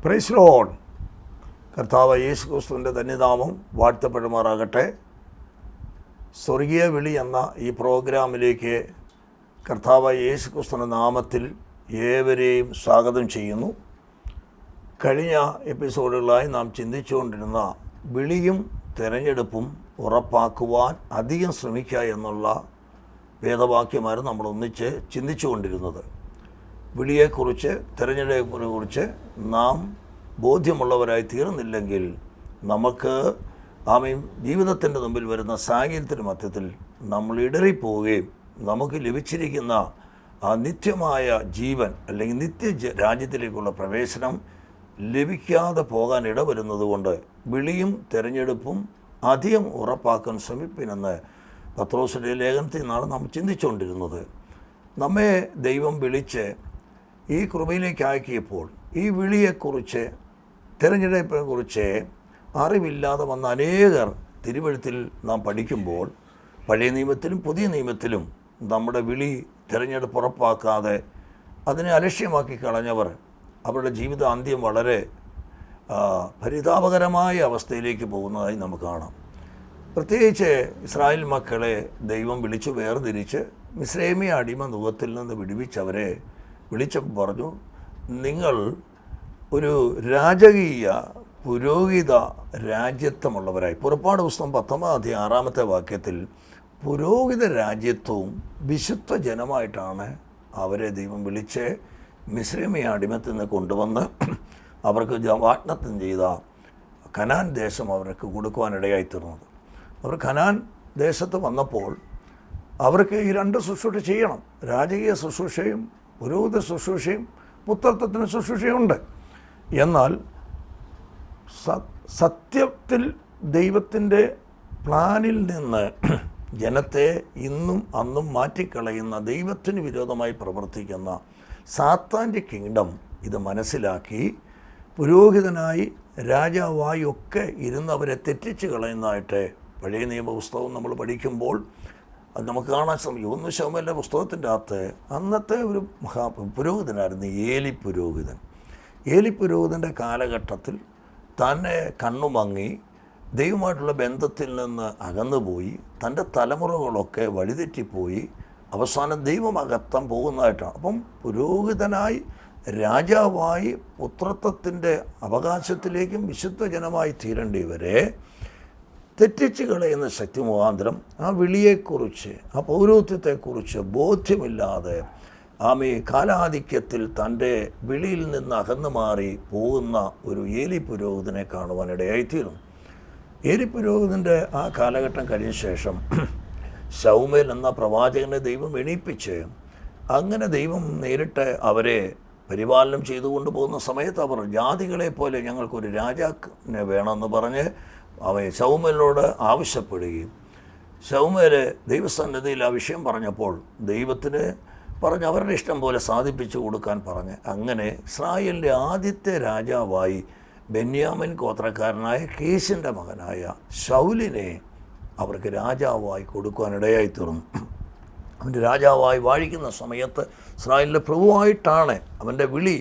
Praise Lord. കർത്താവ് യേശു ക്രിസ്തുവിൻ്റെ ധന്യനാമം വാഴ്ത്തപ്പെടുമാറാകട്ടെ. സ്വർഗീയ വിളി എന്ന ഈ പ്രോഗ്രാമിലേക്ക് കർത്താവ് യേശു ക്രിസ്തുവിൻ്റെ നാമത്തിൽ ഏവരെയും സ്വാഗതം ചെയ്യുന്നു. കഴിഞ്ഞ എപ്പിസോഡുകളായി നാം ചിന്തിച്ചുകൊണ്ടിരുന്ന വിളിയും തിരഞ്ഞെടുപ്പും ഉറപ്പാക്കുവാൻ അധികം ശ്രമിക്കുക എന്നുള്ള വേദവാക്യമായിരുന്നു നമ്മൾ ഒന്നിച്ച് ചിന്തിച്ചുകൊണ്ടിരുന്നത്. വിളിയെക്കുറിച്ച്, തിരഞ്ഞെടുപ്പിനെക്കുറിച്ച് നാം ബോധ്യമുള്ളവരായി തീർന്നില്ലെങ്കിൽ നമുക്ക് ജീവിതത്തിൻ്റെ മുമ്പിൽ വരുന്ന സാഹചര്യത്തിന് മധ്യത്തിൽ നമ്മൾ ഇടറിപ്പോവുകയും നമുക്ക് ലഭിച്ചിരിക്കുന്ന ആ നിത്യമായ ജീവൻ അല്ലെങ്കിൽ നിത്യ രാജ്യത്തിലേക്കുള്ള പ്രവേശനം ലഭിക്കാതെ പോകാൻ ഇടവരുന്നത് കൊണ്ട് വിളിയും തിരഞ്ഞെടുപ്പും അധികം ഉറപ്പാക്കാൻ ശ്രമിപ്പിനെന്ന് പത്രോസിൻ്റെ ലേഖനത്തിൽ നിന്നാണ് നാം ചിന്തിച്ചുകൊണ്ടിരുന്നത്. നമ്മെ ദൈവം വിളിച്ച് ഈ കൃപയിലേക്ക് ആക്കിയപ്പോൾ ഈ വിളിയെക്കുറിച്ച്, തിരഞ്ഞെടുപ്പിനെക്കുറിച്ച് അറിവില്ലാതെ വന്ന അനേകർ തിരുവെഴുത്തിൽ നാം പഠിക്കുമ്പോൾ, പഴയ നിയമത്തിലും പുതിയ നിയമത്തിലും നമ്മുടെ വിളി, തിരഞ്ഞെടുപ്പ് ഉറപ്പാക്കാതെ അതിനെ അലക്ഷ്യമാക്കി കളഞ്ഞവർ അവരുടെ ജീവിത അന്ത്യം വളരെ പരിതാപകരമായ അവസ്ഥയിലേക്ക് പോകുന്നതായി നമുക്ക് കാണാം. പ്രത്യേകിച്ച് ഇസ്രായേൽ മക്കളെ ദൈവം വിളിച്ചു വേർതിരിച്ച് മിസ്രൈമ്യ അടിമ നുഖത്തിൽ നിന്ന് വിടുവിച്ചവരെ വിളിച്ചപ്പോൾ പറഞ്ഞു, നിങ്ങൾ ഒരു രാജകീയ പുരോഹിത രാജ്യത്വമുള്ളവരായി. പുറപ്പാട് പുസ്തകം 19 വാക്യത്തിൽ പുരോഹിത രാജ്യത്വവും വിശുദ്ധ ജനമായിട്ടാണ് അവരെ ദൈവം വിളിച്ച് മിസ്രൈമ്യ അടിമത്തിൽ നിന്ന് കൊണ്ടുവന്ന് അവർക്ക് വാഗ്ദത്തം ചെയ്ത കനാൻ ദേശം അവർക്ക് കൊടുക്കുവാനിടയായി തീർന്നത്. അവർ കനാൻ ദേശത്ത് വന്നപ്പോൾ അവർക്ക് ഈ രണ്ട് ശുശ്രൂഷ ചെയ്യണം. രാജകീയ ശുശ്രൂഷയും പുരോഹിത ശുശ്രൂഷയും പുത്രത്വത്തിന് ശുശ്രൂഷയുണ്ട്. എന്നാൽ സത്യത്തിൽ ദൈവത്തിൻ്റെ പ്ലാനിൽ നിന്ന് ജനത്തെ ഇന്നും അന്നും മാറ്റിക്കളയുന്ന, ദൈവത്തിന് വിരോധമായി പ്രവർത്തിക്കുന്ന സാത്താൻ്റെ കിങ്ഡം ഇത് മനസ്സിലാക്കി പുരോഹിതനായി രാജാവായി ഒക്കെ ഇരുന്നവരെ തെറ്റിച്ച് കളയുന്നതായിട്ട് പഴയ നിയമപുസ്തകം നമ്മൾ പഠിക്കുമ്പോൾ അത് നമുക്ക് കാണാൻ ശ്രമിക്കും. 1 ശമൂവേലിൻ്റെ പുസ്തകത്തിൻ്റെ അകത്ത് അന്നത്തെ ഒരു പുരോഹിതനായിരുന്നു ഏലി പുരോഹിതൻ. ഏലി പുരോഹിതൻ്റെ കാലഘട്ടത്തിൽ തന്നെ കണ്ണുമങ്ങി ദൈവമായിട്ടുള്ള ബന്ധത്തിൽ നിന്ന് അകന്നുപോയി തൻ്റെ തലമുറകളൊക്കെ വഴിതെറ്റിപ്പോയി അവസാനം ദൈവമകത്താൻ പോകുന്നതായിട്ടാണ്. അപ്പം പുരോഹിതനായി രാജാവായി പുത്രത്വത്തിൻ്റെ അവകാശത്തിലേക്കും വിശുദ്ധ ജനമായി തീരേണ്ടിവരെ തെറ്റിച്ച് കളയുന്ന ശക്തി മുഖാന്തരം ആ വിളിയെക്കുറിച്ച്, ആ പൗരോഹിത്യത്തെക്കുറിച്ച് ബോധ്യമില്ലാതെ കാലാധിക്യത്തിൽ തൻ്റെ വിളിയിൽ നിന്ന് അകന്നു മാറി പോകുന്ന ഒരു ഏലി പുരോഹിതനെ കാണുവാനിടയായിത്തീരുന്നു. ഏലി പുരോഹിതൻ്റെ ആ കാലഘട്ടം കഴിഞ്ഞ ശേഷം ശൗമേൽ എന്ന പ്രവാചകനെ ദൈവം എണീപ്പിച്ച് അങ്ങനെ ദൈവം നേരിട്ട് അവരെ പരിപാലനം ചെയ്തുകൊണ്ട് പോകുന്ന സമയത്ത് അവർ ജാതികളെ പോലെ ഞങ്ങൾക്കൊരു രാജാവിനെ വേണമെന്ന് പറഞ്ഞ് ശൗമേലിനോട് ആവശ്യപ്പെടുകയും ശൗമേൽ ദൈവസന്നിധിയിൽ ആ വിഷയം പറഞ്ഞപ്പോൾ ദൈവത്തിന് പറഞ്ഞ് അവരുടെ ഇഷ്ടം പോലെ സാധിപ്പിച്ചു കൊടുക്കാൻ പറഞ്ഞ് അങ്ങനെ ഇസ്രായേലിൻ്റെ ആദ്യത്തെ രാജാവായി ബെന്യാമിൻ ഗോത്രക്കാരനായ കീശിൻ്റെ മകനായ ശൗലിനെ അവർക്ക് രാജാവായി കൊടുക്കുവാനിടയായി തീർന്നു. അവൻ്റെ രാജാവായി വാഴിക്കുന്ന സമയത്ത് ഇസ്രായേലിൻ്റെ പ്രഭുവായിട്ടാണ് അവൻ്റെ വിളി.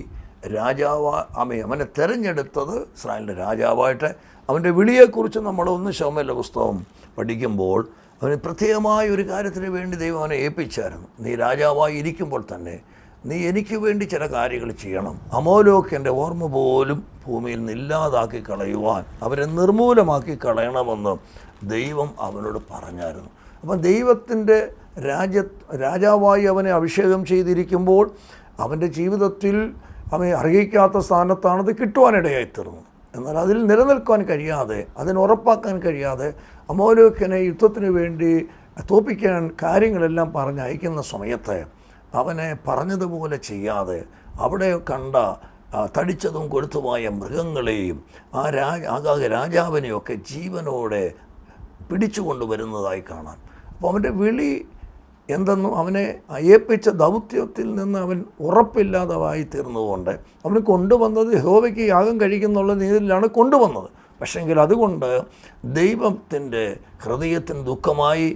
അവനെ തിരഞ്ഞെടുത്തത് ഇസ്രായേലിൻ്റെ രാജാവായിട്ട്. അവൻ്റെ വിളിയെക്കുറിച്ച് നമ്മൾ 1 ശമൂവേലിൻ്റെ പുസ്തകം പഠിക്കുമ്പോൾ അവന് പ്രത്യേകമായ ഒരു കാര്യത്തിന് വേണ്ടി ദൈവം അവനെ ഏൽപ്പിച്ചായിരുന്നു. നീ രാജാവായി ഇരിക്കുമ്പോൾ തന്നെ നീ എനിക്ക് വേണ്ടി ചില കാര്യങ്ങൾ ചെയ്യണം. അമോലോക്കിൻ്റെ ഓർമ്മ പോലും ഭൂമിയിൽ നിന്ന് ഇല്ലാതാക്കി കളയുവാൻ, അവരെ നിർമൂലമാക്കി കളയണമെന്ന് ദൈവം അവനോട് പറഞ്ഞായിരുന്നു. അപ്പം ദൈവത്തിൻ്റെ രാജാവായി അവനെ അഭിഷേകം ചെയ്തിരിക്കുമ്പോൾ അവൻ്റെ ജീവിതത്തിൽ അവനെ അർഹിക്കാത്ത സ്ഥാനത്താണത് കിട്ടുവാനിടയായി തീർന്നു. എന്നാൽ അതിൽ നിലനിൽക്കാൻ കഴിയാതെ, അതിനുറപ്പാക്കാൻ കഴിയാതെ അമോലോക്കിനെ യുദ്ധത്തിന് വേണ്ടി തോപ്പിക്കാൻ കാര്യങ്ങളെല്ലാം പറഞ്ഞ് അയക്കുന്ന സമയത്ത് അവനെ പറഞ്ഞതുപോലെ ചെയ്യാതെ അവിടെ കണ്ട തടിച്ചതും കൊഴുത്തുമായ മൃഗങ്ങളെയും രാജാവിനെയൊക്കെ ജീവനോടെ പിടിച്ചു കൊണ്ടുവരുന്നതായി കാണാൻ. അപ്പോൾ അവൻ്റെ വിളി എന്തെന്നും അവനെ ഏൽപ്പിച്ച ദൗത്യത്തിൽ നിന്ന് അവൻ ഉറപ്പില്ലാതായി തീർന്നതുകൊണ്ട് അവന് കൊണ്ടുവന്നത് യഹോവയ്ക്ക് യാഗം കഴിക്കുന്നുള്ള രീതിയിലാണ് കൊണ്ടുവന്നത്. പക്ഷെങ്കിൽ അതുകൊണ്ട് ദൈവത്തിൻ്റെ ഹൃദയത്തിന് ദുഃഖമായി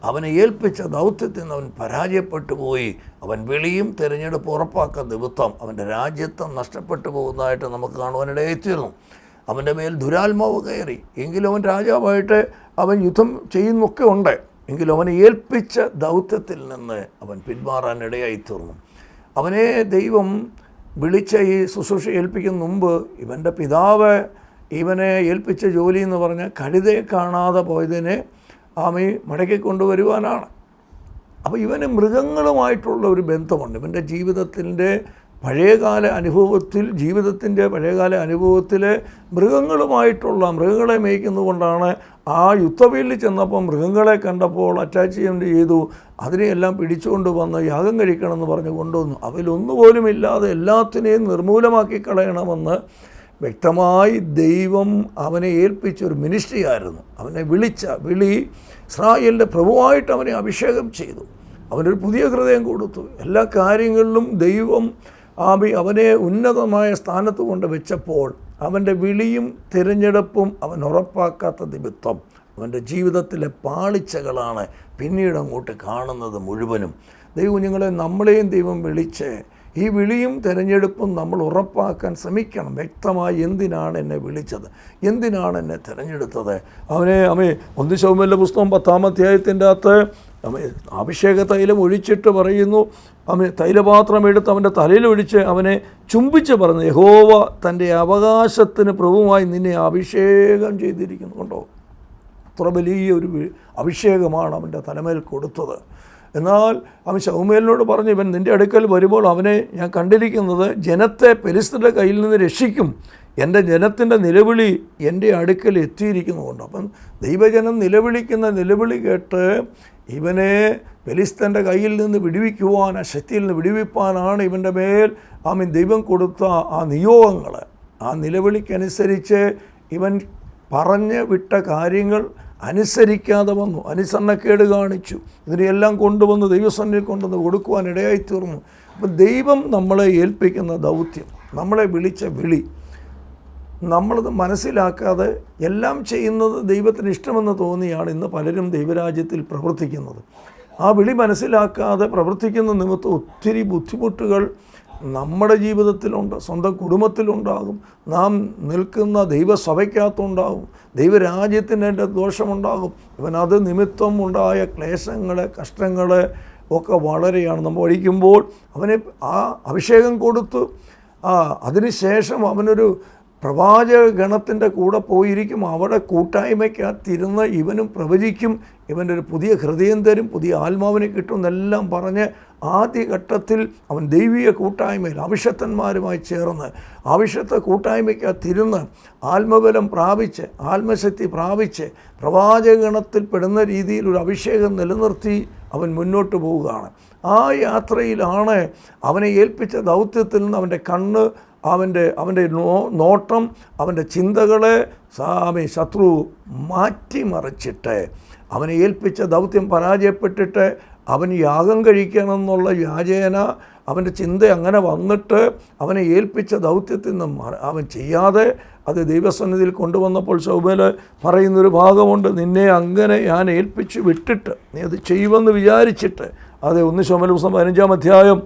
അവനെ ഏൽപ്പിച്ച ദൗത്യത്തിൽ നിന്ന് അവൻ പരാജയപ്പെട്ടു പോയി. അവൻ വിളിയും തിരഞ്ഞെടുപ്പ് ഉറപ്പാക്കുന്ന നിമിത്തം അവൻ്റെ രാജ്യത്വം നഷ്ടപ്പെട്ടു പോകുന്നതായിട്ട് നമുക്ക് കാണുവാനിടയായിത്തീർന്നു. അവൻ്റെ മേൽ ദുരാത്മാവ് കയറി. എങ്കിലും അവൻ രാജാവായിട്ട് അവൻ യുദ്ധം ചെയ്യുന്നൊക്കെ ഉണ്ട്. എങ്കിലും അവനെ ഏൽപ്പിച്ച ദൗത്യത്തിൽ നിന്ന് അവൻ പിന്മാറാനിടയായിത്തീർന്നു. അവനെ ദൈവം വിളിച്ച ഈ ശുശ്രൂഷ ഏൽപ്പിക്കുന്ന മുമ്പ് ഇവൻ്റെ പിതാവ് ഇവനെ ഏൽപ്പിച്ച ജോലി എന്ന് പറഞ്ഞാൽ കഴുതയെ കാണാതെ പോയതിനെ ആമി മടക്കി കൊണ്ടുവരുവാനാണ്. അപ്പോൾ ഇവന് മൃഗങ്ങളുമായിട്ടുള്ള ഒരു ബന്ധമുണ്ട്. ഇവൻ്റെ ജീവിതത്തിൻ്റെ പഴയകാല അനുഭവത്തിൽ മൃഗങ്ങളെ മേയ്ക്കുന്നതുകൊണ്ടാണ് ആ യുദ്ധവീലിൽ ചെന്നപ്പോൾ മൃഗങ്ങളെ കണ്ടപ്പോൾ അറ്റാച്ച്മെൻറ്റ് ചെയ്തു. അതിനെയെല്ലാം പിടിച്ചുകൊണ്ട് വന്ന് യാഗം കഴിക്കണമെന്ന് പറഞ്ഞ് കൊണ്ടുവന്നു. അവയിലൊന്നുപോലും ഇല്ലാതെ എല്ലാത്തിനെയും നിർമൂലമാക്കി കളയണമെന്ന് വ്യക്തമായി ദൈവം അവനെ ഏൽപ്പിച്ചൊരു മിനിസ്ട്രി ആയിരുന്നു. അവനെ വിളിച്ച വിളി ഇസ്രായേലിൻ്റെ പ്രഭുവായിട്ട് അവനെ അഭിഷേകം ചെയ്തു. അവനൊരു പുതിയ ഹൃദയം കൊടുത്തു. എല്ലാ കാര്യങ്ങളിലും ദൈവം അവനെ ഉന്നതമായ സ്ഥാനത്ത് കൊണ്ട് വെച്ചപ്പോൾ അവൻ്റെ വിളിയും തിരഞ്ഞെടുപ്പും അവൻ ഉറപ്പാക്കാത്ത നിമിത്തം അവൻ്റെ ജീവിതത്തിലെ പാളിച്ചകളാണ് പിന്നീട് അങ്ങോട്ട് കാണുന്നത് മുഴുവനും. ദൈവകുഞ്ഞുങ്ങളെ, നമ്മളെയും ദൈവം വിളിച്ച് ഈ വിളിയും തിരഞ്ഞെടുപ്പും നമ്മൾ ഉറപ്പാക്കാൻ ശ്രമിക്കണം. വ്യക്തമായി എന്തിനാണ് എന്നെ വിളിച്ചത്, എന്തിനാണ് എന്നെ തിരഞ്ഞെടുത്തത്. അവനെ 1 ശമൂവേലിൻ്റെ പുസ്തകം 10-ാം അധ്യായത്തിൻ്റെ അകത്ത് അഭിഷേക തൈലം ഒഴിച്ചിട്ട് പറയുന്നു, തൈലപാത്രം എടുത്ത് അവൻ്റെ തലയിൽ ഒഴിച്ച് അവനെ ചുംബിച്ച് പറഞ്ഞു, യഹോവ തൻ്റെ അവകാശത്തിന് പ്രഭുവായി നിന്നെ അഭിഷേകം ചെയ്തിരിക്കുന്നു. കണ്ടോ, അത്ര വലിയ ഒരു അഭിഷേകമാണ് അവൻ്റെ തലമേൽ കൊടുത്തത്. എന്നാൽ അവൻ ശമൂവേലിനോട് പറഞ്ഞു, ഇവൻ നിൻ്റെ അടുക്കൽ വരുമ്പോൾ അവനെ ഞാൻ കണ്ടിരിക്കുന്നത് ജനത്തെ ഫെലിസ്ത്യരുടെ കയ്യിൽ നിന്ന് രക്ഷിക്കും. എൻ്റെ ജനത്തിൻ്റെ നിലവിളി എൻ്റെ അടുക്കൽ എത്തിയിരിക്കുന്നുണ്ട്. അപ്പം ദൈവജനം നിലവിളിക്കുന്ന നിലവിളി കേട്ട് ഇവനെ ഫെലിസ്ത്യൻ്റെ കയ്യിൽ നിന്ന് വിടുവിക്കുവാൻ, ആ ശക്തിയിൽ നിന്ന് വിടുവിപ്പാനാണ് ഇവൻ്റെ മേൽ ദൈവം കൊടുത്ത ആ നിയോഗങ്ങൾ. ആ നിലവിളിക്കനുസരിച്ച് ഇവൻ പറഞ്ഞ് വിട്ട കാര്യങ്ങൾ അനുസരിക്കാതെ വന്നു, അനുസരണക്കേട് കാണിച്ചു. ഇതിനെല്ലാം കൊണ്ടുവന്ന് ദൈവസന്നിധിയിൽ കൊണ്ടുവന്ന് കൊടുക്കുവാൻ ഇടയായിത്തീർന്നു. അപ്പം ദൈവം നമ്മളെ ഏൽപ്പിക്കുന്ന ദൗത്യം, നമ്മളെ വിളിച്ച വിളി, നമ്മളത് മനസ്സിലാക്കാതെ എല്ലാം ചെയ്യുന്നത് ദൈവത്തിന് ഇഷ്ടമെന്ന് തോന്നിയാണ് ഇന്ന് പലരും ദൈവരാജ്യത്തിൽ പ്രവർത്തിക്കുന്നത്. ആ വിളി മനസ്സിലാക്കാതെ പ്രവർത്തിക്കുന്ന നിമിത്തം ഒത്തിരി ബുദ്ധിമുട്ടുകൾ നമ്മുടെ ജീവിതത്തിലുണ്ട്, സ്വന്തം കുടുംബത്തിലുണ്ടാകും, നാം നിൽക്കുന്ന ദൈവസഭയ്ക്കകത്തുണ്ടാകും, ദൈവരാജ്യത്തിൻ്റെ ദോഷമുണ്ടാകും. ഇവനത് നിമിത്തം ഉണ്ടായ ക്ലേശങ്ങൾ, കഷ്ടങ്ങൾ ഒക്കെ വളരെയാണ്. നമ്മൾ പഠിക്കുമ്പോൾ അവനെ ആ അഭിഷേകം കൊടുത്തു. അതിനുശേഷം അവനൊരു പ്രവാചക ഗണത്തിൻ്റെ കൂടെ പോയിരിക്കും. അവിടെ കൂട്ടായ്മയ്ക്കകത്തിരുന്ന് ഇവനും പ്രവചിക്കും. ഇവൻ്റെ ഒരു പുതിയ ഹൃദയം തരും, പുതിയ ആത്മാവിനെ കിട്ടും എന്നെല്ലാം പറഞ്ഞ് ആദ്യഘട്ടത്തിൽ അവൻ ദൈവീയ കൂട്ടായ്മയിൽ അഭിഷക്തന്മാരുമായി ചേർന്ന് അഭിഷക്ത കൂട്ടായ്മയ്ക്കകത്തിരുന്ന് ആത്മബലം പ്രാപിച്ച്, ആത്മശക്തി പ്രാപിച്ച്, പ്രവാചകഗണത്തിൽ പെടുന്ന രീതിയിൽ ഒരു അഭിഷേകം നിലനിർത്തി അവൻ മുന്നോട്ട് പോവുകയാണ്. ആ യാത്രയിലാണ് അവനെ ഏൽപ്പിച്ച ദൗത്യത്തിൽ നിന്ന് അവൻ്റെ കണ്ണ്, അവൻ്റെ നോട്ടം, അവൻ്റെ ചിന്തകളെ ശത്രു മാറ്റിമറിച്ചിട്ട് അവനെ ഏൽപ്പിച്ച ദൗത്യം പരാജയപ്പെട്ടിട്ട് അവൻ യാഗം കഴിക്കണമെന്നുള്ള യാചന, അവൻ്റെ ചിന്ത അങ്ങനെ വന്നിട്ട് അവനെ ഏൽപ്പിച്ച ദൗത്യത്തിൽ നിന്ന് അവൻ ചെയ്യാതെ അത് ദൈവസന്നിധിയിൽ കൊണ്ടുവന്നപ്പോൾ ശമൂവേൽ പറയുന്നൊരു ഭാഗമുണ്ട്, നിന്നെ അങ്ങനെ ഞാൻ ഏൽപ്പിച്ച് വിട്ടിട്ട് നീ അത് ചെയ്യുമെന്ന് വിചാരിച്ചിട്ട്. അത് 1 ശമൂവേൽ പുസ്തകം 15-ാം അധ്യായം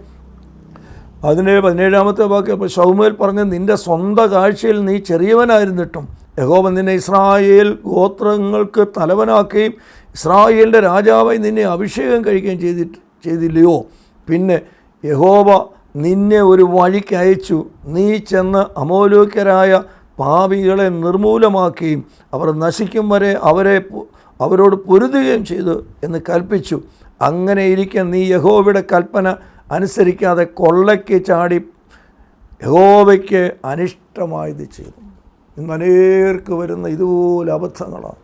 17-ാമത്തെ വാക്യം. അപ്പോൾ ശമൂവേൽ പറഞ്ഞ്, നിൻ്റെ സ്വന്തം കാഴ്ചയിൽ നീ ചെറിയവനായിരുന്നിട്ടും യഹോവ നിന്നെ ഇസ്രായേൽ ഗോത്രങ്ങൾക്ക് തലവനാക്കുകയും ഇസ്രായേലിൻ്റെ രാജാവായി നിന്നെ അഭിഷേകം കഴിക്കുകയും ചെയ്തില്ലയോ? പിന്നെ യഹോവ നിന്നെ ഒരു വഴിക്ക് അയച്ചു, നീ ചെന്ന് അമോലോക്യരായ പാപികളെ നിർമൂലമാക്കുകയും അവർ നശിക്കും വരെ അവരോട് പൊരുതുകയും ചെയ്തു എന്ന് കൽപ്പിച്ചു. അങ്ങനെ ഇരിക്കാൻ നീ യഹോവയുടെ കൽപ്പന അനുസരിക്കാതെ കൊള്ളയ്ക്ക് ചാടി യഹോവയ്ക്ക് അനിഷ്ടമായത് ചെയ്തു. ഇന്ന് അനേർക്ക് വരുന്ന ഇതുപോലെ അബദ്ധങ്ങളാണ്.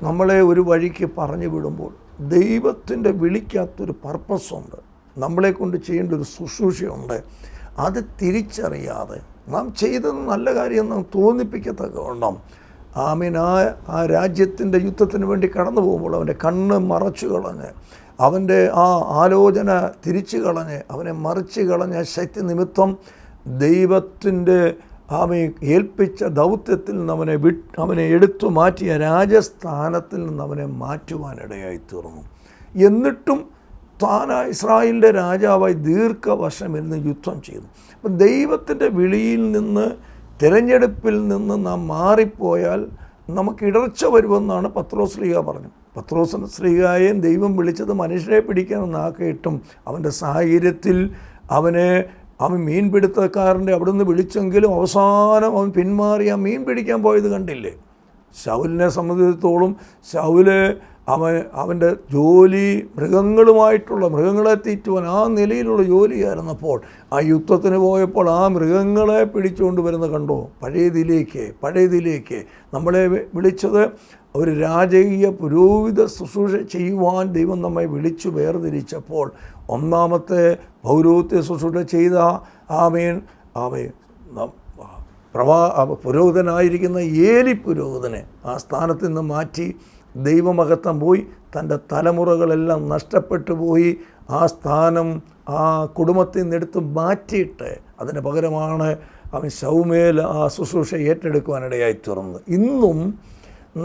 നമ്മളെ ഒരു വഴിക്ക് പറഞ്ഞു വിടുമ്പോൾ ദൈവത്തിൻ്റെ വിളിക്കാത്തൊരു പർപ്പസുണ്ട്, നമ്മളെ കൊണ്ട് ചെയ്യേണ്ട ഒരു ശുശ്രൂഷയുണ്ട്. അത് തിരിച്ചറിയാതെ നാം ചെയ്തത് നല്ല കാര്യം നാം തോന്നിപ്പിക്കത്തക്കവണ്ണം ആ രാജ്യത്തിൻ്റെ യുദ്ധത്തിന് വേണ്ടി കടന്നു പോകുമ്പോൾ അവൻ്റെ കണ്ണ് മറച്ചു കളഞ്ഞ്, അവൻ്റെ ആ ആലോചന തിരിച്ചു കളഞ്ഞ്, അവനെ മറിച്ച് കളഞ്ഞ ശക്തി നിമിത്തം ദൈവത്തിൻ്റെ അവനെ ഏൽപ്പിച്ച ദൗത്യത്തിൽ നിന്ന് അവനെ എടുത്തു മാറ്റിയ രാജസ്ഥാനത്തിൽ നിന്ന് അവനെ മാറ്റുവാനിടയായി തീർന്നു. എന്നിട്ടും ഇസ്രായേലിൻ്റെ രാജാവായി ദീർഘവർഷം ഇരുന്ന് യുദ്ധം ചെയ്തു. അപ്പം ദൈവത്തിൻ്റെ വിളിയിൽ നിന്ന്, തിരഞ്ഞെടുപ്പിൽ നിന്ന് നാം മാറിപ്പോയാൽ നമുക്ക് ഇടർച്ച വരുമെന്നാണ് പത്രോസ് ശ്ലീഹ പറഞ്ഞത്. പത്രോസ് ശ്ലീഹായെയും ദൈവം വിളിച്ചത് മനുഷ്യരെ പിടിക്കാനെന്നാക്കിയിട്ടും അവൻ്റെ സാഹചര്യത്തിൽ അവൻ മീൻപിടുത്തക്കാരൻ്റെ അവിടെ നിന്ന് വിളിച്ചെങ്കിലും അവസാനം അവൻ പിന്മാറി ആ മീൻ പിടിക്കാൻ പോയത് കണ്ടില്ലേ? ശൗലിനെ സംബന്ധിച്ചിടത്തോളം അവൻ്റെ ജോലി മൃഗങ്ങളെ തീറ്റുവാൻ ആ നിലയിലുള്ള ജോലിയായിരുന്നപ്പോൾ ആ യുദ്ധത്തിന് പോയപ്പോൾ ആ മൃഗങ്ങളെ പിടിച്ചുകൊണ്ട് വരുന്ന കണ്ടോ? പഴയതിലേക്ക് നമ്മളെ വിളിച്ചത് ഒരു രാജകീയ പുരോഹിത ശുശ്രൂഷ ചെയ്യുവാൻ ദൈവം നമ്മെ വിളിച്ചു വേർതിരിച്ചപ്പോൾ ഒന്നാമത്തെ പൗരോഹിത്യ ശുശ്രൂഷ ചെയ്ത പുരോഹിതനായിരിക്കുന്ന ഏലി പുരോഹിതനെ ആ സ്ഥാനത്ത് നിന്ന് മാറ്റി ദൈവമഹത്വം പോയി, തൻ്റെ തലമുറകളെല്ലാം നഷ്ടപ്പെട്ടു പോയി. ആ സ്ഥാനം ആ കുടുംബത്തിൽ നിന്നെടുത്ത് മാറ്റിയിട്ട് അതിന് പകരമാണ് അവൻ ശൗമേൽ ആ ശുശ്രൂഷ ഏറ്റെടുക്കുവാനിടയായി തീർന്നത്. ഇന്നും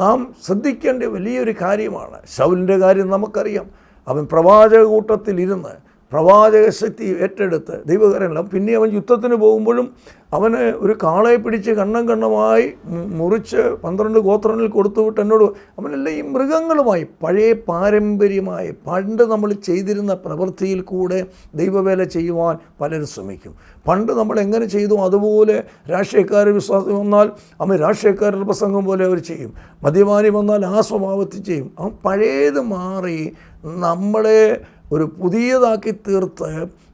നാം ശ്രദ്ധിക്കേണ്ട വലിയൊരു കാര്യമാണ്. ശൗലിൻ്റെ കാര്യം നമുക്കറിയാം. അവൻ പ്രവാചക കൂട്ടത്തിലിരുന്ന് പ്രവാചക ശക്തി ഏറ്റെടുത്ത് ദൈവകാരനല്ല. പിന്നെ അവൻ യുദ്ധത്തിന് പോകുമ്പോഴും അവന് ഒരു കാളയെ പിടിച്ച് കണ്ണമായി മുറിച്ച് 12 ഗോത്രങ്ങളിൽ കൊടുത്തുവിട്ട് എന്നോട് അവനെല്ലാം ഈ മൃഗങ്ങളുമായി പഴയ പാരമ്പര്യമായി പണ്ട് നമ്മൾ ചെയ്തിരുന്ന പ്രവൃത്തിയിൽ കൂടെ ദൈവവേല ചെയ്യുവാൻ പലരും ശ്രമിക്കും. പണ്ട് നമ്മൾ എങ്ങനെ ചെയ്തു അതുപോലെ രാഷ്ട്രീയക്കാർ വിശ്വാസം വന്നാൽ അവൻ രാഷ്ട്രീയക്കാരുടെ പ്രസംഗം പോലെ അവർ ചെയ്യും. മദ്യപാനി വന്നാൽ ആ സ്വഭാവത്തിൽ ചെയ്യും. അവൻ പഴയത് മാറി നമ്മളെ ഒരു പുതിയതാക്കി തീർത്ത്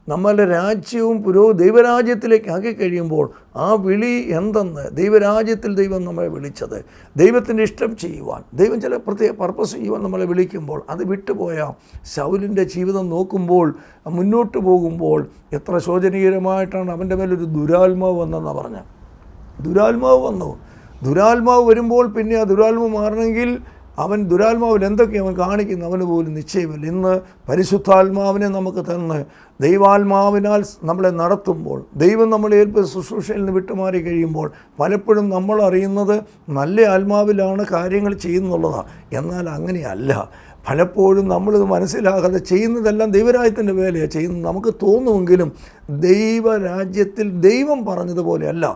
നമ്മളുടെ രാജ്യവും ദൈവരാജ്യത്തിലേക്ക് ആക്കി കഴിയുമ്പോൾ ആ വിളി എന്തെന്ന്, ദൈവരാജ്യത്തിൽ ദൈവം നമ്മളെ വിളിച്ചത് ദൈവത്തിൻ്റെ ഇഷ്ടം ചെയ്യുവാൻ, ദൈവം ചില പ്രത്യേക പർപ്പസ് ചെയ്യുവാൻ നമ്മളെ വിളിക്കുമ്പോൾ അത് വിട്ടുപോയ ശൗലിൻ്റെ ജീവിതം നോക്കുമ്പോൾ മുന്നോട്ട് പോകുമ്പോൾ എത്ര ശോചനീയമായിട്ടാണ് അവൻ്റെ മേലൊരു ദുരാത്മാവ് വന്നെന്നാണ് പറഞ്ഞത്. ദുരാത്മാവ് വരുമ്പോൾ പിന്നെ ആ ദുരാത്മാവ് മാറണമെങ്കിൽ അവൻ ദുരാത്മാവിൽ എന്തൊക്കെ അവൻ കാണിക്കുന്നു അവന് പോലും നിശ്ചയമില്ല. ഇന്ന് പരിശുദ്ധാത്മാവിനെ നമുക്ക് തന്ന് ദൈവാത്മാവിനാൽ നമ്മളെ നടത്തുമ്പോൾ, ദൈവം നമ്മളെ ഏൽപ്പിച്ച ശുശ്രൂഷയിൽ നിന്ന് വിട്ടുമാറി കഴിയുമ്പോൾ പലപ്പോഴും നമ്മൾ അറിയുന്നത് നല്ല ആത്മാവിലാണ് കാര്യങ്ങൾ ചെയ്യുന്നുള്ളതാണ്. എന്നാൽ അങ്ങനെയല്ല. പലപ്പോഴും നമ്മളിത് മനസ്സിലാകാതെ ചെയ്യുന്നതെല്ലാം ദൈവരാജ്യത്തിൻ്റെ വേലയാണ് ചെയ്യുന്നത് നമുക്ക് തോന്നുമെങ്കിലും ദൈവരാജ്യത്തിൽ ദൈവം പറഞ്ഞതുപോലെയല്ല.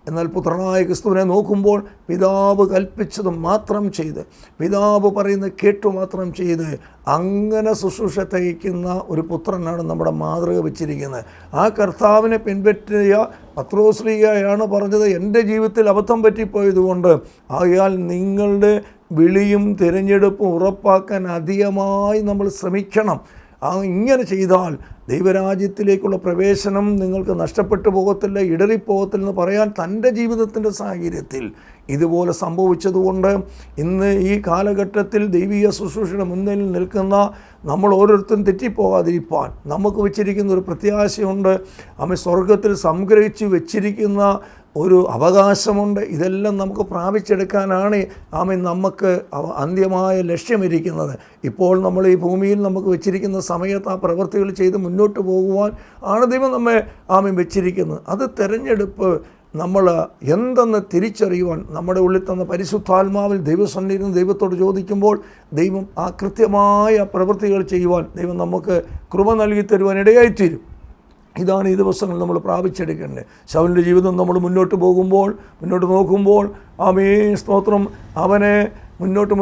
എന്നാൽ പുത്രനായ ക്രിസ്തുവിനെ നോക്കുമ്പോൾ പിതാവ് കൽപ്പിച്ചത് മാത്രം ചെയ്ത്, പിതാവ് പറയുന്നത് കേട്ടു മാത്രം ചെയ്ത് അങ്ങനെ ശുശ്രൂഷ തയ്ക്കുന്ന ഒരു പുത്രനാണ് നമ്മുടെ മാതൃക വെച്ചിരിക്കുന്നത്. ആ കർത്താവിനെ പിൻപറ്റിയ പത്രോസ് ശ്ലീഹയാണ് പറഞ്ഞത്, എൻ്റെ ജീവിതത്തിൽ അബദ്ധം പറ്റിപ്പോയതുകൊണ്ട് ആകയാൽ നിങ്ങളുടെ വിളിയും തിരഞ്ഞെടുപ്പും ഉറപ്പാക്കാൻ അധികമായി നമ്മൾ ശ്രമിക്കണം. ഇങ്ങനെ ചെയ്താൽ ദൈവരാജ്യത്തിലേക്കുള്ള പ്രവേശനം നിങ്ങൾക്ക് നഷ്ടപ്പെട്ടു പോകത്തില്ല, ഇടറിപ്പോകത്തില്ലെന്ന് പറയാൻ തൻ്റെ ജീവിതത്തിൻ്റെ സാഹചര്യത്തിൽ ഇതുപോലെ സംഭവിച്ചതുകൊണ്ട് ഇന്ന് ഈ കാലഘട്ടത്തിൽ ദൈവീയ ശുശ്രൂഷയുടെ മുന്നിൽ നിൽക്കുന്ന നമ്മൾ ഓരോരുത്തരും തെറ്റിപ്പോകാതിരിക്കാൻ നമുക്ക് വെച്ചിരിക്കുന്ന ഒരു പ്രത്യാശയുണ്ട്. അവൻ സ്വർഗത്തിൽ സംഗ്രഹിച്ച് വെച്ചിരിക്കുന്ന ഒരു അവകാശമുണ്ട്. ഇതെല്ലാം നമുക്ക് പ്രാപിച്ചെടുക്കാനാണ് നമുക്ക് അന്ത്യമായ ലക്ഷ്യമിരിക്കുന്നത്. ഇപ്പോൾ നമ്മൾ ഈ ഭൂമിയിൽ നമുക്ക് വെച്ചിരിക്കുന്ന സമയത്ത് ആ പ്രവൃത്തികൾ ചെയ്ത് മുന്നോട്ട് പോകുവാൻ ആണ് ദൈവം നമ്മെ വെച്ചിരിക്കുന്നത്. അത് തിരഞ്ഞെടുപ്പ് നമ്മൾ എന്തെന്ന് തിരിച്ചറിയുവാൻ നമ്മുടെ ഉള്ളിൽ തന്ന പരിശുദ്ധാത്മാവിൽ ദൈവസന്നിധിയിൽ ദൈവത്തോട് ചോദിക്കുമ്പോൾ ദൈവം ആ കൃത്യമായ പ്രവൃത്തികൾ ചെയ്യുവാൻ ദൈവം നമുക്ക് കൃപ നൽകി തരുവാൻ ഇടയായിത്തീരും. ഇതാണ് ഈ ദിവസങ്ങൾ നമ്മൾ പ്രാപിച്ചെടുക്കേണ്ടത്. ശൗലിൻ്റെ ജീവിതം നമ്മൾ മുന്നോട്ട് നോക്കുമ്പോൾ സ്തോത്രം, അവനെ മുന്നോട്ട്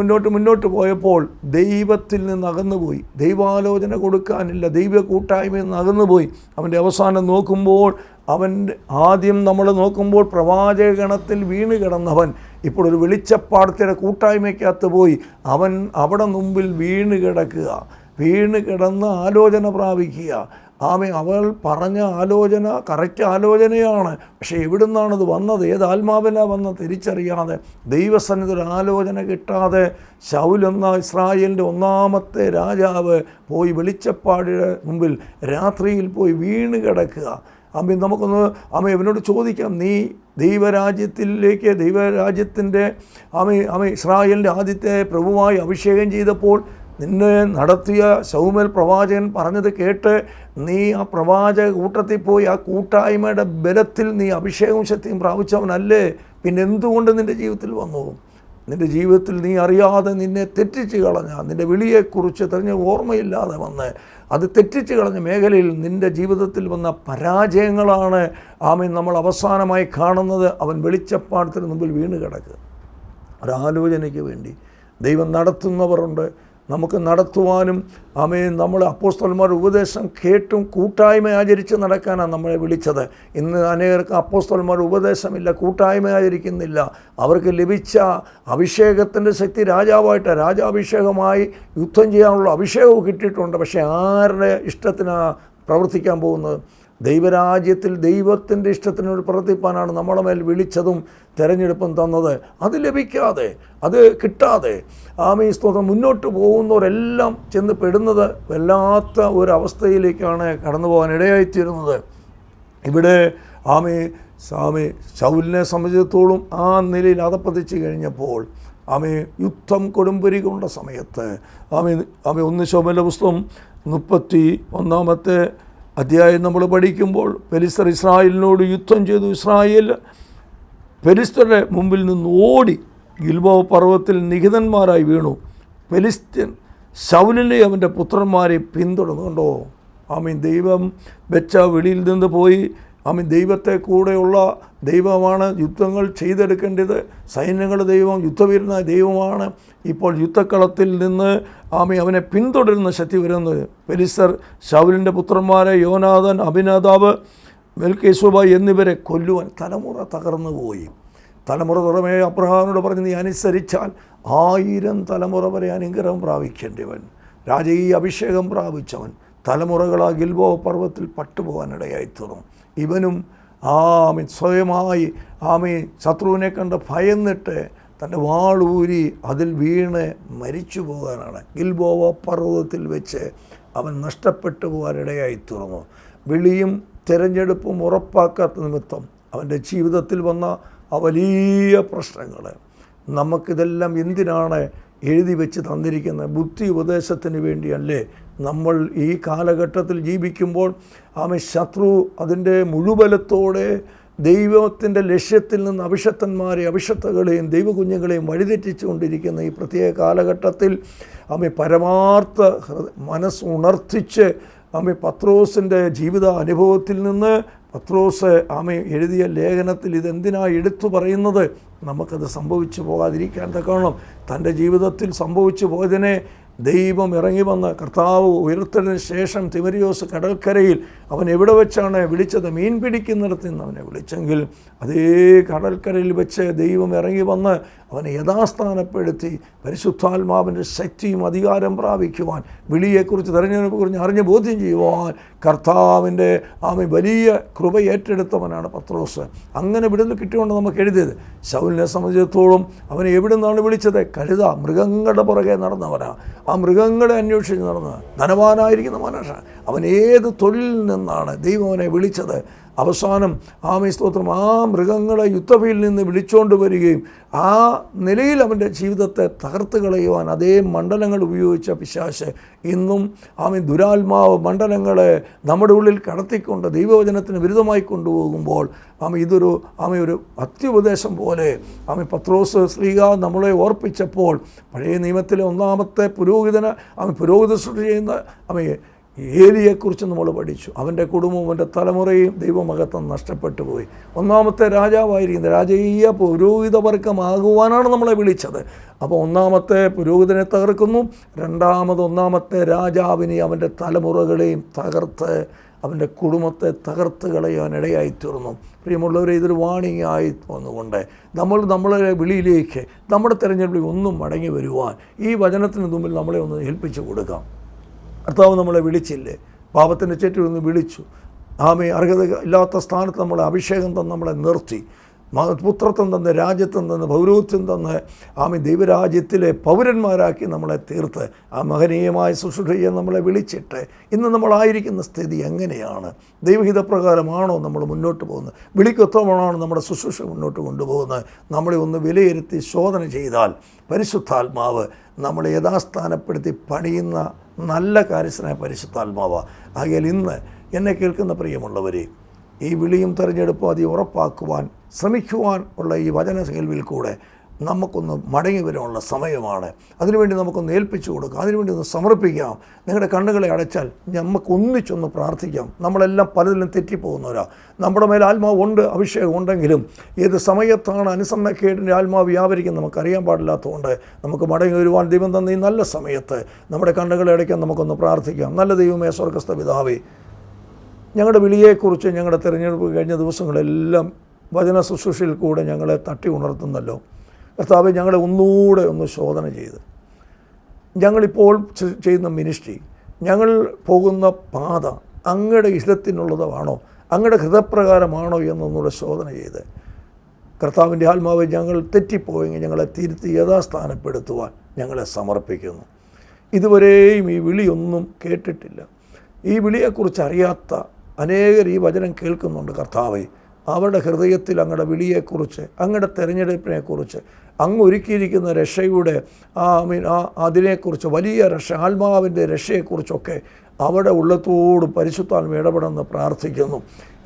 പോയപ്പോൾ ദൈവത്തിൽ നിന്ന് അകന്നുപോയി, ദൈവാലോചന കൊടുക്കാനില്ല, ദൈവ കൂട്ടായ്മയിൽ നിന്ന് അകന്നുപോയി. അവൻ്റെ അവസാനം നോക്കുമ്പോൾ ആദ്യം നമ്മൾ നോക്കുമ്പോൾ പ്രവാചകഗണത്തിൽ വീണ് കിടന്നവൻ ഇപ്പോൾ ഒരു വെളിച്ചപ്പാടത്തിൻ്റെ കൂട്ടായ്മയ്ക്കകത്ത് പോയി അവൻ അവിടെ മുമ്പിൽ വീണ് കിടന്ന് ആലോചന പ്രാപിക്കുക. അവൾ പറഞ്ഞ ആലോചന കറക്റ്റ് ആലോചനയാണ്. പക്ഷേ എവിടുന്നാണത് വന്നത്, ഏത് ആത്മാവിനാണ് വന്നത് തിരിച്ചറിയാതെ, ദൈവസന്നിധി ഒരു ആലോചന കിട്ടാതെ ശൗൽ എന്ന ഇസ്രായേലിൻ്റെ ഒന്നാമത്തെ രാജാവ് പോയി വെളിച്ചപ്പാടിയുടെ മുമ്പിൽ രാത്രിയിൽ പോയി വീണ് കിടക്കുക. നമുക്കൊന്ന് ഇവനോട് ചോദിക്കാം, നീ ദൈവരാജ്യത്തിൻ്റെ ഇസ്രായേലിൻ്റെ ആദ്യത്തെ പ്രഭുവായി അഭിഷേകം ചെയ്തപ്പോൾ നിന്നെ നടത്തിയ ശൗമേൽ പ്രവാചകൻ പറഞ്ഞത് കേട്ട് നീ ആ പ്രവാചക കൂട്ടത്തിൽ പോയി ആ കൂട്ടായ്മയുടെ ബലത്തിൽ നീ അഭിഷേകവും ശക്തിയും പ്രാപിച്ചവനല്ലേ, പിന്നെ എന്തുകൊണ്ട് നിൻ്റെ ജീവിതത്തിൽ വന്നു? നിൻ്റെ ജീവിതത്തിൽ നീ അറിയാതെ നിന്നെ തെറ്റിച്ച് കളഞ്ഞ, നിൻ്റെ വിളിയെക്കുറിച്ച് തെരഞ്ഞ ഓർമ്മയില്ലാതെ വന്ന് അത് തെറ്റിച്ച് കളഞ്ഞ മേഖലയിൽ നിൻ്റെ ജീവിതത്തിൽ വന്ന പരാജയങ്ങളാണ് ആമേൻ നമ്മൾ അവസാനമായി കാണുന്നത്. അവൻ വെളിച്ചപ്പാടത്തിന് മുമ്പിൽ വീണ് കിടക്കുക. ഒരാലോചനയ്ക്ക് വേണ്ടി ദൈവം നടത്തുന്നവരുണ്ട്, നമുക്ക് നടത്തുവാനും. ആമേൻ നമ്മൾ അപ്പോസ്തലന്മാരുടെ ഉപദേശം കേട്ടും കൂട്ടായ്മ ആചരിച്ച് നടക്കാനാണ് നമ്മളെ വിളിച്ചത്. ഇന്ന് അനേകർക്ക് അപ്പോസ്തലന്മാരുടെ ഉപദേശമില്ല, കൂട്ടായ്മ ആചരിക്കുന്നില്ല. അവർക്ക് ലഭിച്ച അഭിഷേകത്തിൻ്റെ ശക്തി രാജാവായിട്ട് രാജാഭിഷേകമായി യുദ്ധം ചെയ്യാനുള്ള അഭിഷേകവും കിട്ടിയിട്ടുണ്ട്. പക്ഷേ ആരുടെ ഇഷ്ടത്തിനാണ് പ്രവർത്തിക്കാൻ പോകുന്നത്? ദൈവരാജ്യത്തിൽ ദൈവത്തിൻ്റെ ഇഷ്ടത്തിനോട് പ്രവർത്തിപ്പാനാണ് നമ്മളെ മേൽ വിളിച്ചതും തിരഞ്ഞെടുപ്പും തന്നത്. അത് ലഭിക്കാതെ, അത് കിട്ടാതെ ആമേൻ സ്തോത്രം മുന്നോട്ട് പോകുന്നവരെല്ലാം ചെന്ന് പെടുന്നത് വല്ലാത്ത ഒരവസ്ഥയിലേക്കാണ് കടന്നു പോകാൻ ഇടയായിത്തീരുന്നത്. ഇവിടെ ശൗലിനെ സംബന്ധിച്ചിടത്തോളം ആ നിലയിൽ അധപ്പതിച്ച് കഴിഞ്ഞപ്പോൾ യുദ്ധം കൊടുമ്പരി കൊണ്ട സമയത്ത് 1 ശമൂവേലിന്റെ പുസ്തകം 31 അധ്യായം നമ്മൾ പഠിക്കുമ്പോൾ ഫെലിസ്തർ ഇസ്രായേലിനോട് യുദ്ധം ചെയ്തു. ഇസ്രായേൽ ഫെലിസ്തരുടെ മുമ്പിൽ നിന്ന് ഓടി ഗിൽബോ പർവ്വതത്തിൽ നിഹിതന്മാരായി വീണു. ഫെലിസ്ത്യൻ ശൗലിനെ അവൻ്റെ പുത്രന്മാരെ പിന്തുടർന്നുകൊണ്ടോ ദൈവം വെച്ച വെളിയിൽ നിന്ന് പോയി ദൈവത്തെ കൂടെയുള്ള ദൈവമാണ് യുദ്ധങ്ങൾ ചെയ്തെടുക്കേണ്ടത്. സൈന്യങ്ങളുടെ ദൈവം, യുദ്ധവീരനായ ദൈവമാണ്. ഇപ്പോൾ യുദ്ധക്കളത്തിൽ നിന്ന് അവനെ പിന്തുടരുന്ന ശക്തി വരുന്നത്. ഫെലിസ്തർ ശൗലിൻ്റെ പുത്രന്മാരെ യോനാഥാൻ, അബിനദാബ്, മെൽക്കീശൂബ എന്നിവരെ കൊല്ലുവാൻ തലമുറ തകർന്നു പോയി. തലമുറ തുറമേ അബ്രഹാമിനോട് പറഞ്ഞ് നീ അനുസരിച്ചാൽ 1000 തലമുറ വരെ അനുഗ്രഹം പ്രാപിക്കേണ്ടവൻ, രാജകീയ അഭിഷേകം പ്രാപിച്ചവൻ തലമുറകളാ ഗിൽബോ പർവ്വതത്തിൽ പട്ടുപോകാനിടയായി തീർന്നു. ഇവനും സ്വയമായി ശത്രുവിനെ കണ്ട് ഭയന്നിട്ട് തൻ്റെ വാളൂരി അതിൽ വീണ് മരിച്ചു പോകാനാണ്. ഗിൽബോവ പർവ്വതത്തിൽ വെച്ച് അവൻ നഷ്ടപ്പെട്ടു പോകാനിടയായി തീർന്നു. വിളിയും തിരഞ്ഞെടുപ്പും ഉറപ്പാക്കാത്ത നിമിത്തം അവൻ്റെ ജീവിതത്തിൽ വന്ന ആ വലിയ പ്രശ്നങ്ങൾ. നമുക്കിതെല്ലാം എന്തിനാണ് എഴുതി വെച്ച് തന്നിരിക്കുന്നത്? ബുദ്ധി ഉപദേശത്തിന് വേണ്ടിയല്ലേ? നമ്മൾ ഈ കാലഘട്ടത്തിൽ ജീവിക്കുമ്പോൾ ശത്രു അതിൻ്റെ മുഴുവലത്തോടെ ദൈവത്തിൻ്റെ ലക്ഷ്യത്തിൽ നിന്ന് അഭിഷക്തന്മാരെയും ദൈവകുഞ്ഞുങ്ങളെയും വഴിതെറ്റിച്ചുകൊണ്ടിരിക്കുന്ന ഈ പ്രത്യേക കാലഘട്ടത്തിൽ പരമാർത്ഥ മനസ്സുണർത്തിച്ച് പത്രോസിൻ്റെ ജീവിത അനുഭവത്തിൽ നിന്ന് പത്രോസ് എഴുതിയ ലേഖനത്തിൽ ഇതെന്തിനാണ് എടുത്തു പറയുന്നത്? നമുക്കത് സംഭവിച്ചു പോകാതിരിക്കാൻ തക്കവണ്ണം തൻ്റെ ജീവിതത്തിൽ സംഭവിച്ചു പോയതിനെ ദൈവം ഇറങ്ങി വന്ന് കർത്താവ് ഉയർത്തലിന് ശേഷം തിമരിയോസ് കടൽക്കരയിൽ അവൻ എവിടെ വെച്ചാണ് വിളിച്ചത്? മീൻ പിടിക്കുന്നിടത്ത് നിന്ന് അവനെ വിളിച്ചെങ്കിൽ അതേ കടൽക്കരയിൽ വെച്ച് ദൈവം ഇറങ്ങി വന്ന് അവനെ യഥാസ്ഥാനപ്പെടുത്തി പരിശുദ്ധാത്മാവിൻ്റെ ശക്തിയും അധികാരം പ്രാപിക്കുവാൻ, വിളിയെക്കുറിച്ച് തെരഞ്ഞെടുപ്പെക്കുറിച്ച് അറിഞ്ഞ് ബോധ്യം ചെയ്യുവാൻ കർത്താവിൻ്റെ വലിയ കൃപ ഏറ്റെടുത്തവനാണ് പത്രോസ്. അങ്ങനെ വിടുതൽ കിട്ടിയോണ്ട് നമുക്ക് എഴുതിയത്. ശൗലിനെ സംബന്ധിച്ചിടത്തോളം അവനെ എവിടെ നിന്നാണ് വിളിച്ചത്? കഴുത മൃഗങ്ങളുടെ പുറകെ നടന്നവനാണ്. ആ മൃഗങ്ങളെ അന്വേഷിച്ച് നടന്ന ധനവാനായിരിക്കുന്ന മനുഷ്യൻ. അവൻ ഏത് തൊഴിലിൽ നിന്നാണ് ദൈവം അവനെ വിളിച്ചത്? അവസാനം സ്തോത്രം ആ മൃഗങ്ങളെ യുദ്ധഭയിൽ നിന്ന് വിളിച്ചുകൊണ്ട് വരികയും ആ നിലയിൽ അവൻ്റെ ജീവിതത്തെ തകർത്ത് കളയുവാൻ അതേ മണ്ഡലങ്ങൾ ഉപയോഗിച്ച പിശാച് ഇന്നും ദുരാത്മാവ് മണ്ഡലങ്ങളെ നമ്മുടെ ഉള്ളിൽ കടത്തിക്കൊണ്ട് ദൈവവചനത്തിന് വിരുദ്ധമായി കൊണ്ടുപോകുമ്പോൾ ഇതൊരു ഒരു അത്യുപദേശം പോലെ പത്രോസ് ശ്ലീഹ നമ്മളെ ഓർപ്പിച്ചപ്പോൾ പഴയ നിയമത്തിലെ ഒന്നാമത്തെ പുരോഹിതന് പുരോഹിത സൃഷ്ടി ചെയ്യുന്ന ഏലിയെക്കുറിച്ച് നമ്മൾ പഠിച്ചു. അവൻ്റെ കുടുംബവും അവൻ്റെ തലമുറയും ദൈവമഹത്വം നഷ്ടപ്പെട്ടു പോയി. ഒന്നാമത്തെ രാജാവായിരിക്കുന്നത് രാജകീയ പുരോഹിതവർഗമാകുവാനാണ് നമ്മളെ വിളിച്ചത്. അപ്പോൾ ഒന്നാമത്തെ പുരോഹിതനെ തകർക്കുന്നു, ഒന്നാമത്തെ രാജാവിനെ അവൻ്റെ തലമുറകളെയും തകർത്ത് അവൻ്റെ കുടുംബത്തെ തകർത്ത് കളയാനിടയായിത്തീർന്നു. പ്രിയമുള്ളവരെ, ഇതൊരു വാണിംഗ് ആയി വന്നുകൊണ്ട് നമ്മളെ വിളിയിലേക്ക്, നമ്മുടെ തിരഞ്ഞെടുപ്പിൽ ഒന്നും മടങ്ങി വരുവാൻ ഈ വചനത്തിന് മുമ്പിൽ നമ്മളെ ഒന്ന് ഏൽപ്പിച്ചു കൊടുക്കാം. കർത്താവ് നമ്മളെ വിളിച്ചില്ലേ? പാപത്തിൻ്റെ ചേറ്റിൽ നിന്ന് വിളിച്ചു. അർഹത ഇല്ലാത്ത സ്ഥാനത്ത് നമ്മളെ അഭിഷേകം തന്ന് നമ്മളെ നിർത്തി. പുത്രത്വം തന്ന്, രാജ്യത്വം തന്ന്, പൗരോഹിത്യം തന്ന്, ആമേൻ, ദൈവരാജ്യത്തിലെ പൗരന്മാരാക്കി നമ്മളെ തീർത്ത് ആ മഹനീയമായ ശുശ്രൂഷയെ നമ്മളെ വിളിച്ചിട്ട് ഇന്ന് നമ്മളായിരിക്കുന്ന സ്ഥിതി എങ്ങനെയാണ്? ദൈവഹിതപ്രകാരമാണോ നമ്മൾ മുന്നോട്ട് പോകുന്നത്? വിളിക്കൊത്തമാണോ നമ്മുടെ ശുശ്രൂഷ മുന്നോട്ട് കൊണ്ടുപോകുന്നത്? നമ്മളെ ഒന്ന് വിലയിരുത്തി ശോധന ചെയ്താൽ പരിശുദ്ധാത്മാവ് നമ്മളെ യഥാസ്ഥാനപ്പെടുത്തി പണിയുന്ന നല്ല കാര്യസ്ഥനായ പരിശുദ്ധാത്മാവാണ്. ആകയാൽ ഇന്ന് എന്നെ കേൾക്കുന്ന പ്രിയമുള്ളവരെ, ഈ വിളിയും തെരഞ്ഞെടുപ്പും അത് ഉറപ്പാക്കുവാൻ ശ്രമിക്കുവാൻ ഉള്ള ഈ വചന കേൾവിയിൽ കൂടെ നമുക്കൊന്ന് മടങ്ങി വരാനുള്ള സമയമാണ്. അതിനുവേണ്ടി നമുക്കൊന്ന് ഏൽപ്പിച്ചു കൊടുക്കാം, അതിനുവേണ്ടി ഒന്ന് സമർപ്പിക്കാം. നിങ്ങളുടെ കണ്ണുകളെ അടച്ചാൽ നമുക്ക് ഒന്നിച്ചൊന്ന് പ്രാർത്ഥിക്കാം. നമ്മളെല്ലാം പലതിലും തെറ്റിപ്പോകുന്നവരാ. നമ്മുടെ മേൽ ആത്മാവ് ഉണ്ട്, അഭിഷേകം ഉണ്ടെങ്കിലും ഏത് സമയത്താണ് അനുസരണക്കേടിൻ്റെ ആത്മാവ് വ്യാപരിക്കുന്നത് നമുക്കറിയാൻ പാടില്ലാത്തതുകൊണ്ട് നമുക്ക് മടങ്ങി വരുവാൻ ദൈവം തന്ന ഈ നല്ല സമയത്ത് നമ്മുടെ കണ്ണുകളെ അടയ്ക്കാൻ നമുക്കൊന്ന് പ്രാർത്ഥിക്കാം. നല്ല ദൈവമേ, സ്വർഗ്ഗസ്ഥ പിതാവേ, ഞങ്ങളുടെ വിളിയെക്കുറിച്ച് ഞങ്ങളുടെ തിരഞ്ഞെടുപ്പ് കഴിഞ്ഞ ദിവസങ്ങളെല്ലാം വചന ശുശ്രൂഷയിൽ കൂടെ ഞങ്ങളെ തട്ടി ഉണർത്തുന്നല്ലോ. കർത്താവേ, ഞങ്ങളെ ഒന്നുകൂടെ ഒന്ന് ശോധന ചെയ്ത് ഞങ്ങളിപ്പോൾ ചെയ്യുന്ന മിനിസ്ട്രി, ഞങ്ങൾ പോകുന്ന പാത അങ്ങയുടെ ഹിതത്തിനുള്ളതാണോ, അങ്ങയുടെ ഹൃദയപ്രകാരമാണോ എന്നൊന്നുകൂടെ ശോധന ചെയ്ത് കർത്താവിൻ്റെ ആത്മാവ് ഞങ്ങൾ തെറ്റിപ്പോയെങ്കിൽ ഞങ്ങളെ തിരുത്തി യഥാസ്ഥാനപ്പെടുത്തുവാൻ ഞങ്ങളെ സമർപ്പിക്കുന്നു. ഇതുവരെയും ഈ വിളിയൊന്നും കേട്ടിട്ടില്ല, ഈ വിളിയെക്കുറിച്ച് അറിയാത്ത അനേകർ ഈ വചനം കേൾക്കുന്നുണ്ട്. കർത്താവേ, അവരുടെ ഹൃദയത്തിൽ അങ്ങയുടെ വിളിയെക്കുറിച്ച്, അങ്ങയുടെ തെരഞ്ഞെടുപ്പിനെക്കുറിച്ച്, അങ്ങ് ഒരുക്കിയിരിക്കുന്ന രക്ഷയുടെ അതിനെക്കുറിച്ച്, വലിയ രക്ഷ, ആത്മാവിൻ്റെ രക്ഷയെക്കുറിച്ചൊക്കെ അവിടെ ഉള്ളത്തോട് പരിശുദ്ധാത്മ ഇടപെടുമെന്ന് പ്രാർത്ഥിക്കുന്നു.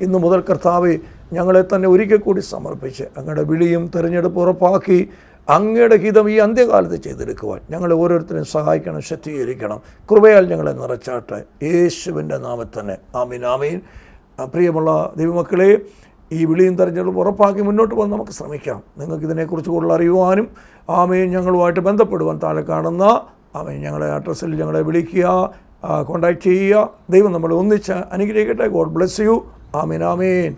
ഇന്നു മുതൽ കർത്താവേ, ഞങ്ങളെ തന്നെ ഒരിക്കൽ കൂടി സമർപ്പിച്ച് അങ്ങയുടെ വിളിയും തെരഞ്ഞെടുപ്പ് ഉറപ്പാക്കി അങ്ങയുടെ ഹിതം ഈ അന്ത്യകാലത്ത് ചെയ്തെടുക്കുവാൻ ഞങ്ങളെ ഓരോരുത്തരെയും സഹായിക്കണം, ശക്തീകരിക്കണം. കൃപയാൽ ഞങ്ങളെ നിറച്ചാട്ടെ, യേശുവിൻ്റെ നാമത്തിൽ തന്നെ. ആമീൻ, ആമീൻ. പ്രിയമുള്ള ദൈവമക്കളെ, ഈ വിളിയും തെരഞ്ഞെടുപ്പ് ഉറപ്പാക്കി മുന്നോട്ട് പോകാൻ നമുക്ക് ശ്രമിക്കാം. നിങ്ങൾക്ക് ഇതിനെക്കുറിച്ച് കൂടുതൽ അറിയുവാനും ആമീൻ ഞങ്ങളുമായിട്ട് ബന്ധപ്പെടുവാൻ താഴെ കാണുന്ന ആമീൻ ഞങ്ങളുടെ അഡ്രസ്സിൽ ഞങ്ങളെ വിളിക്കുക, കോൺടാക്റ്റ് ചെയ്യുക. ദൈവം നമ്മളെ ഒന്നിച്ച് അനുഗ്രഹിക്കട്ടെ. God bless you. Amin, Amin.